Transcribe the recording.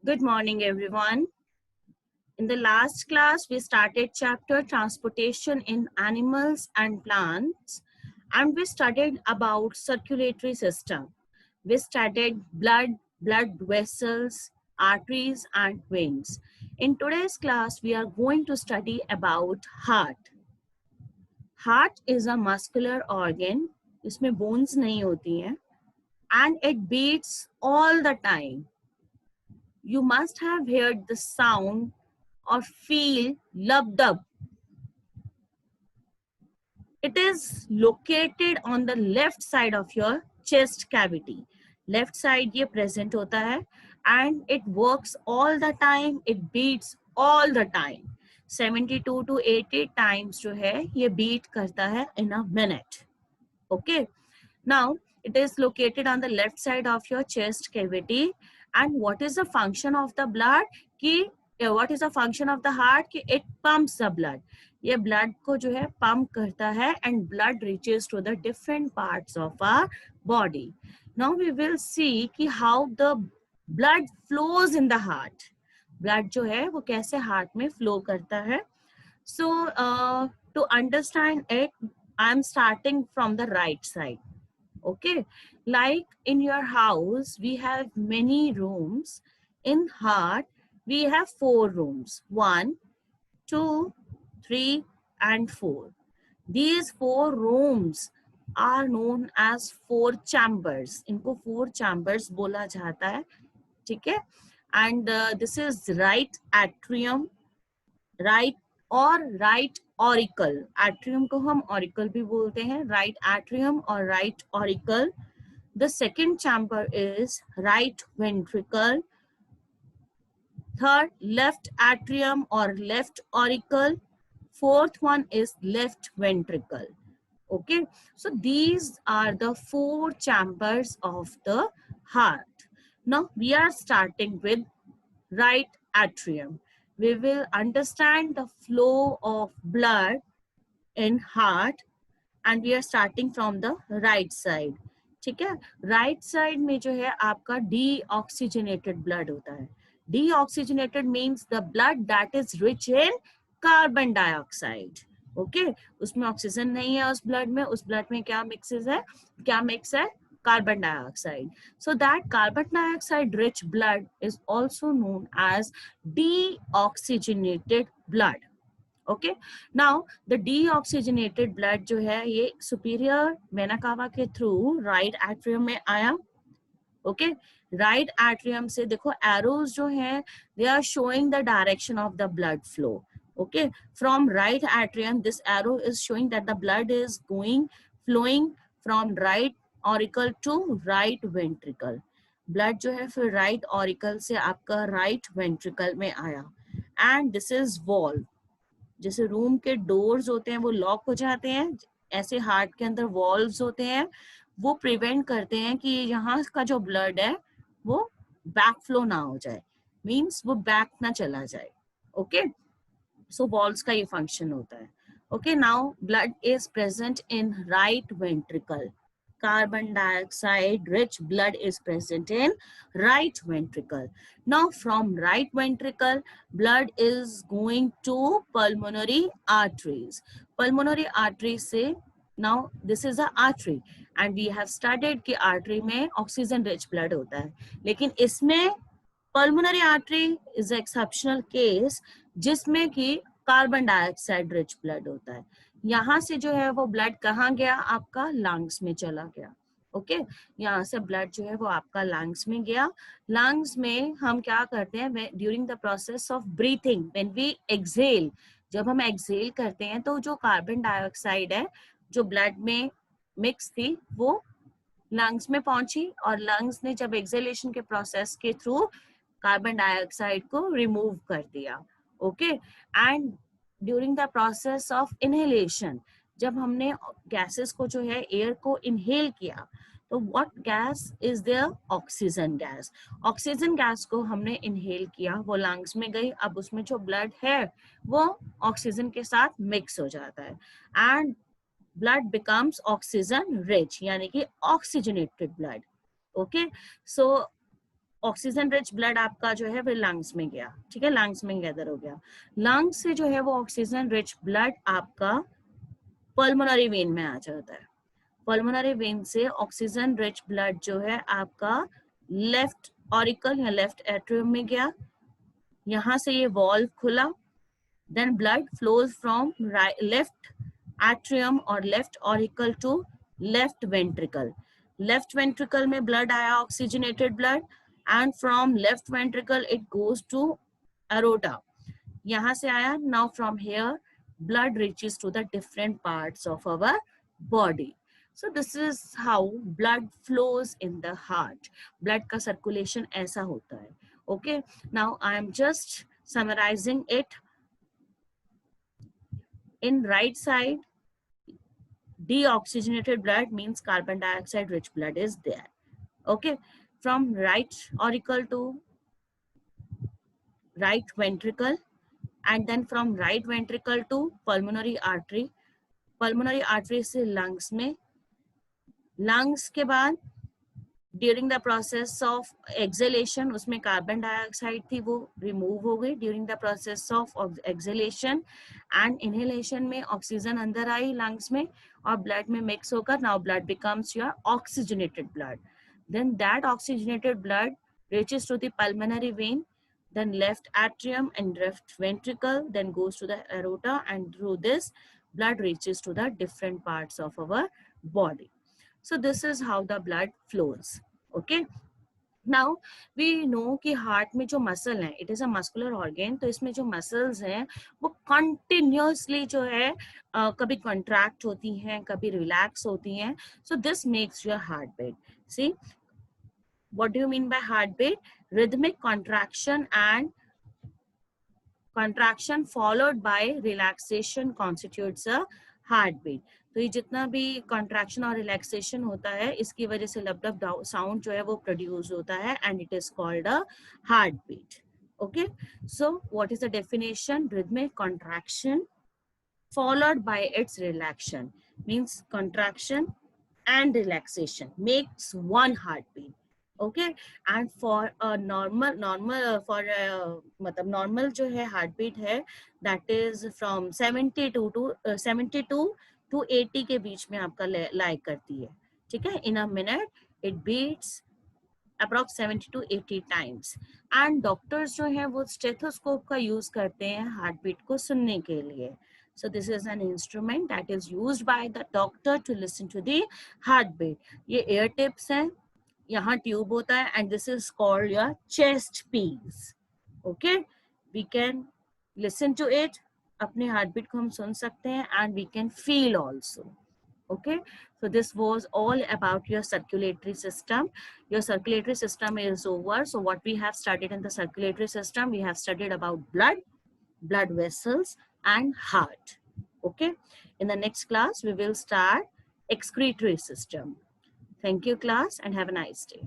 Good morning, everyone. In the last class, we started chapter Transportation in Animals and Plants, and we studied about circulatory system. We studied blood vessels, arteries, and veins. In today's class, we are going to study about heart. Heart is a muscular organ. इसमें bones नहीं होती हैं, and it beats all the time. You must have heard the sound or feel lub dub. It is located on the left side of your chest cavity. Left side ये present होता है and it works all the time. It beats all the time. 72 to 80 times जो है ये beat करता है in a minute. Okay. Now it is located on the left side of your chest cavity. And what is the function of the blood? What is the function of the heart? कि it pumps the blood. ये blood को जो है pump करता है and blood reaches to the different parts of our body. Now we will see कि how the blood flows in the heart. Blood जो है वो कैसे heart में flow करता है. So to understand it, I am starting from the right side. Okay, like in your house, we have many rooms. In heart, we have 4 rooms. 1, 2, 3, and 4. These 4 rooms are known as 4 chambers. इनको 4 chambers बोला जाता है, ठीक है? And this is right atrium, right और right auricle. Atrium को हम auricle भी बोलते हैं. Right atrium और right auricle. The second chamber is right ventricle. Third, left atrium or left auricle. Fourth one is left ventricle. Okay, so these are the 4 chambers of the heart. Now we are starting with right atrium. We will understand the flow of blood in heart and we are starting from the right side. ठीक है, right side में जो है आपका deoxygenated blood होता है. Deoxygenated means the blood that is rich in carbon dioxide. Okay, उसमें oxygen नहीं है उस ब्लड में. उस ब्लड में क्या मिक्स है? Carbon dioxide. So that carbon dioxide rich blood is also known as deoxygenated blood. Okay, now the deoxygenated blood जो है ये सुपीरियर वेना कावा के थ्रू राइट एट्रियम में आया. ओके, राइट एट्रियम से देखो एरोज जो हैं they are showing the direction of the blood flow. Okay, from right atrium this arrow is showing that the blood is flowing from right auricle to right ventricle. Blood जो है फिर right auricle से आपका right ventricle में आया. And this is valve. जैसे room के doors होते हैं वो लॉक हो जाते हैं, ऐसे हार्ट के अंदर वॉल्व्स होते हैं, वो प्रिवेंट करते हैं कि यहाँ का जो ब्लड है वो बैक फ्लो ना हो जाए, मींस वो बैक ना चला जाए. ओके, सो वॉल्व्स का ये फंक्शन होता है. Okay, now blood is present in right ventricle. Carbon dioxide rich blood is present in right ventricle. Now from right ventricle, blood is going to pulmonary arteries. Pulmonary arteries say, now this is a artery and we have studied कि artery में oxygen rich blood होता है, लेकिन इसमें pulmonary artery is an exceptional case जिसमें कि carbon dioxide rich blood होता है. यहाँ से जो है वो ब्लड कहाँ गया? आपका लंग्स में चला गया. ओके, यहाँ से ब्लड जो है वो आपका लंग्स में गया. लंग्स में हम क्या करते हैं during the process of breathing, when we exhale, जब हम एक्सहेल करते हैं तो जो कार्बन डाइऑक्साइड है जो ब्लड में मिक्स थी वो लंग्स में पहुंची और लंग्स ने जब एक्सहेलेशन के प्रोसेस के थ्रू कार्बन डाइऑक्साइड को रिमूव कर दिया. Okay, and during the process of inhalation, जब हमने गैसेस को जो है एयर को इनहेल किया तो what gas is there? Oxygen gas. Oxygen gas को हमने इनहेल किया, वो लंग्स में गई, अब उसमें जो ब्लड है वो ऑक्सीजन के साथ मिक्स हो जाता है and blood becomes oxygen rich, यानी कि oxygenated blood. Okay, so oxygen rich blood आपका जो है वो लंग्स में गया, ठीक है, लंग्स में गैदर हो गया। लंग्स से जो है वो ऑक्सीजन रिच ब्लड आपका पल्मोनरी वेन में आ जाता है। पल्मोनरी वेन से ऑक्सीजन रिच ब्लड जो है आपका लेफ्ट ऑरिकल या लेफ्ट एट्रियम में गया, यहाँ से ये वॉल्व खुला, then blood flows from left atrium और left auricle to left ventricle. Left ventricle में ब्लड आया, oxygenated blood, and from left ventricle it goes to aorta, यहाँ से आया। Now from here blood reaches to the different parts of our body. So this is how blood flows in the heart. Blood का circulation ऐसा होता है. Okay. Now I am just summarizing it. In right side, deoxygenated blood means carbon dioxide rich blood is there. Okay. From right auricle to right ventricle, and then from right ventricle to pulmonary artery, pulmonary artery से lungs में, lungs के बाद during the process of exhalation उसमें carbon dioxide थी वो remove हो गई during the process of exhalation, and inhalation में ऑक्सीजन अंदर आई लंग्स में और ब्लड में मिक्स होकर now blood becomes your oxygenated blood. Then that oxygenated blood reaches to the pulmonary vein, then left atrium and left ventricle, then goes to the aorta, and through this blood reaches to the different parts of our body. So this is how the blood flows. Okay. Now we know कि heart में जो muscle है, it is a muscular organ, तो इसमें जो muscles हैं वो continuously जो है कभी कॉन्ट्रैक्ट होती हैं, कभी रिलैक्स होती हैं. So this makes your heart beat. See what do you mean by heartbeat? Rhythmic contraction and contraction followed by relaxation constitutes a heartbeat. तो ये जितना भी contraction और relaxation होता है इसकी वजह से लब साउंड जो है वो प्रोड्यूस होता है and it is called a heartbeat. Okay, so what is the definition? Rhythmic contraction followed by its relaxation means contraction and relaxation makes one heartbeat. Okay, and for a normal मतलब normal जो है heartbeat है that is from 72 to 80 के बीच में आपका lie करती है. ठीक है, in a minute it beats approx 70 to 80 times. and doctors जो है वो stethoscope का use करते हैं heartbeat को सुनने के लिए. So this is an instrument that is used by the doctor to listen to the heartbeat. ये ear tips हैं, यहाँ ट्यूब होता है and this is called your chest piece. Okay, we can listen to it, अपने heartbeat को हम सुन सकते हैं and we can feel also. Okay, so this was all about your circulatory system. Your circulatory system is over. So what we have studied in the circulatory system, we have studied about blood, blood vessels and heart. Okay, in the next class we will start excretory system. Thank you class and have a nice day.